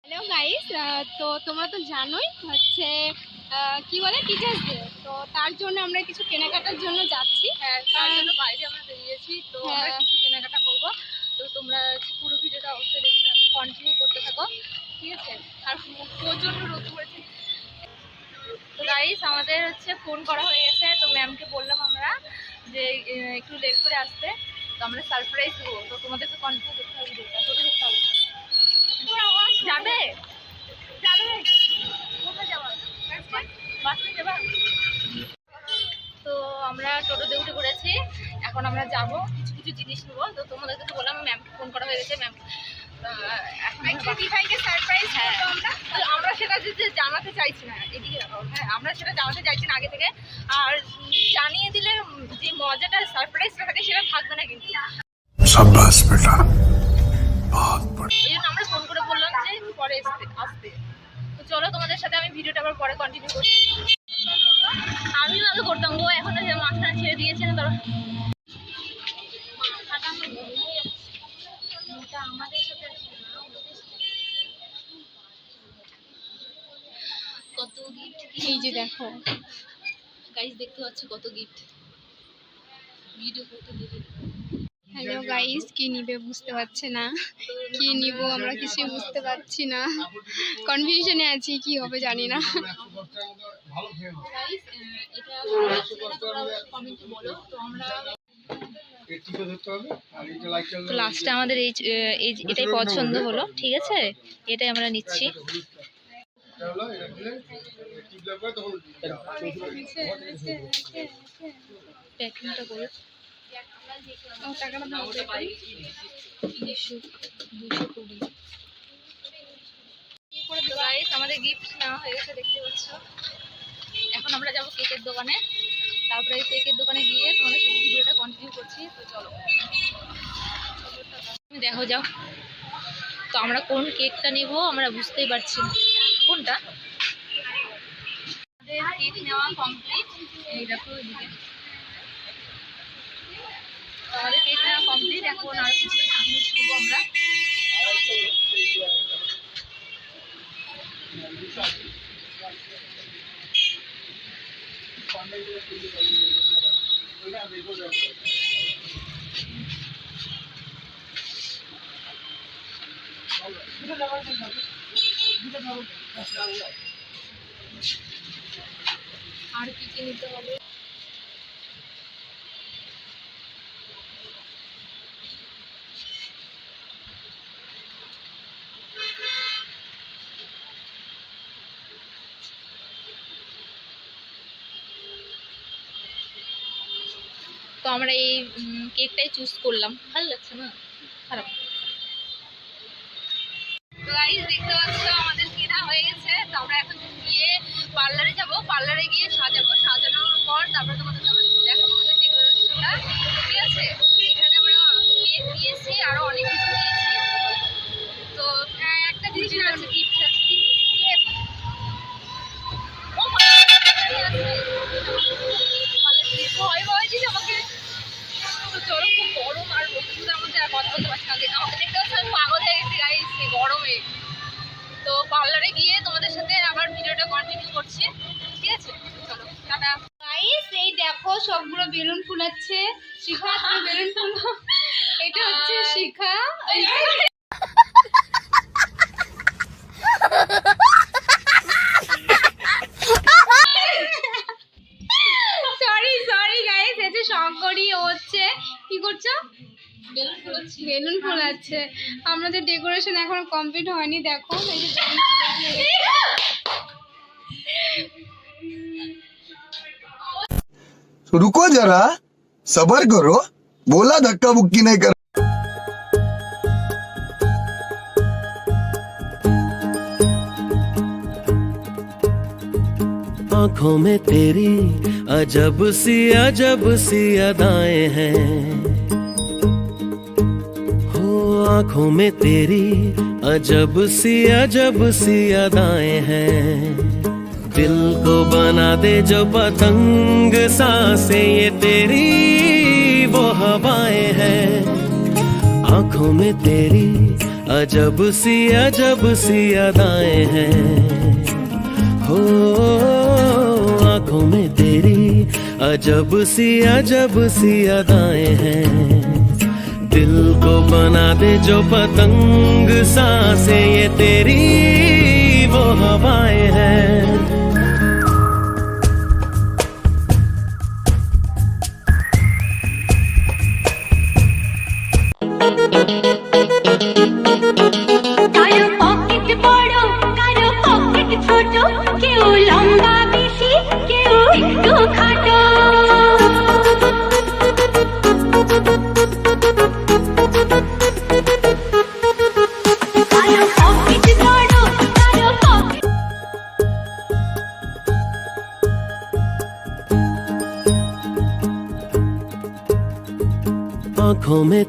Hello guys, তো তোমরা তো জানোই হচ্ছে কি বলে টিচার্স ডে, তো তার জন্য আমরা কিছু কেনাকাটার জন্য যাচ্ছি। হ্যাঁ, তার জন্য বাইরে আমরা বেরিয়েছি, তো আমরা কিছু কেনাকাটা করবো। তো তোমরা পুরো ভিডিওটা অবশ্যই দেখতে থাকো, কন্টিনিউ করতে থাকো, ঠিক আছে? আর প্রচণ্ড রোদ পড়েছে। তো গাইস, আমাদের হচ্ছে ফোন করা হয়ে গেছে, তো ম্যামকে বললাম আমরা যে একটু লেট করে আসতে, তো আমরা সারপ্রাইজ দেবো। তো তোমাদেরকে কন্টিনিউ করতে হবে ভিডিওটা, তোকে দেখতে হবে। যাবে যাবে কোথায় যাবা? বাসে যাবা? তো আমরা টোটোতে উঠে পড়েছি, এখন আমরা যাব কিছু কিছু জিনিস নেবো। তো তোমাদেরকে তো বললাম ম্যামকে ফোন করা হয়ে গেছে। ম্যাম সারপ্রাইজ, হ্যাঁ আমরা সেটা জানাতে চাইছি না, এদিকে হ্যাঁ আমরা সেটা জানাতে চাইছি না আগে থেকে। আর জানিয়ে দিলে যে মজাটা সারপ্রাইজটা থাকে সেটা থাকবে না কিন্তু। शाबाश बेटा। এই জন্য আমরা ফোন করে বললাম যে পরে আসতে। তো চলো তোমাদের সাথে আমি ভিডিওটা আবার পরে কন্টিনিউ করছি। আমিও আগে করতাম গো, এখন মাঝখানে ছেড়ে দিয়েছে না। ধরো কত গিফট, এই যে দেখো গাইস দেখতে পাচ্ছ কত গিফট। ভিডিও করতে দিবে। হ্যালো গাইস, কি নিবে বুঝতে পারছে না, কি নিব আমরা কিছু বুঝতে পারছি না, কনফিউশনে আছি, কি হবে জানি না। গাইস এটা তোমরা কমেন্টে বলো। তো আমরা তো লাস্টে আমাদের এটাই পছন্দ হলো, ঠিক আছে, এটাই আমরা নিচ্ছি। প্যাকিংটা করে টাকাটা দাও। 220 গাইস, আমাদের গিফট নেওয়া হয়ে গেছে দেখতে পাচ্ছ। এখন আমরা যাব কেকের দোকানে, তারপরে কেকের দোকানে গিয়ে তোমাদের সাথে ভিডিওটা কন্টিনিউ করছি। তো চলো দেখো যাও। তো আমরা কোন কেকটা নেব আমরা বুঝতেই পারছি না কোনটা। আমাদের কেক নেওয়া কমপ্লিট, এই দেখো এদিকে আমাদের কেক নেওয়া কমপ্লিট। এখন আর কিছু জিনিস নেবো আমরা। আর কি কি নিতে হবে? তো আমরা এই কেকটাই চুজ করলাম, ভালো লাগছে না, খারাপ। তো গাইস দেখতে পাচ্ছ আমাদের কেনা হয়ে গেছে। তো আমরা এখন গিয়ে পার্লারে যাব, পার্লারে গিয়ে সাজাবো, সাজানোর পর তারপরে তোমাদের দেখাবো আমাদের ডেকোরেশনটা, ঠিক আছে? এখানে আমরা কেক নিয়েছি, আরো অনেক কিছু নিয়েছি। তো একটা জিনিস আছে, গিফট আছে, ভয় ভয় দিচ্ছে আমাকে। চলো, খুব গরম আর রোদের মধ্যে আর কথা বলতে পারছি না। আমাকে দেখতে পাচ্ছি আমি পাগল হয়ে গেছি গাইস এই গরমে। তো পার্লারে গিয়ে তোমাদের সাথে আবার ভিডিওটা কন্টিনিউ করছি, ঠিক আছে? চলো টাটা। গাইস এই দেখো সবগুলো বেলুন ফুলাচ্ছে। শিখা, তুমি বেলুন ফুলো। এটা হচ্ছে শিখা। সরি গাইস, এটা শঙ্করী। ও হচ্ছে কি করছো? বেলুন ফুলাচ্ছি। বেলুন ফোলাচ্ছে। আমাদের ডেকোরেশন এখনো কমপ্লিট হয়নি, দেখো এই যে रुको जरा सबर करो, बोला धक्का बुक्की नहीं कर। आंखों में तेरी अजब सी अदाएं हैं, हो आंखों में तेरी अजब सी अदाएं हैं। दिल को बना दे जो पतंग सांसें ये तेरी वो हवाएं हैं। आंखों में तेरी अजब सी अदाएं हैं हो आंखों में तेरी अजब सी अदाएं हैं दिल को बना दे जो पतंग सांसें ये तेरी वो हवाएं हैं কারো পকেট বড় কারো পকেট ছোট কেউ লম্বা বেশি কেউ একটু খাটো কারো পকেট বড় কারো পকেট आंखों में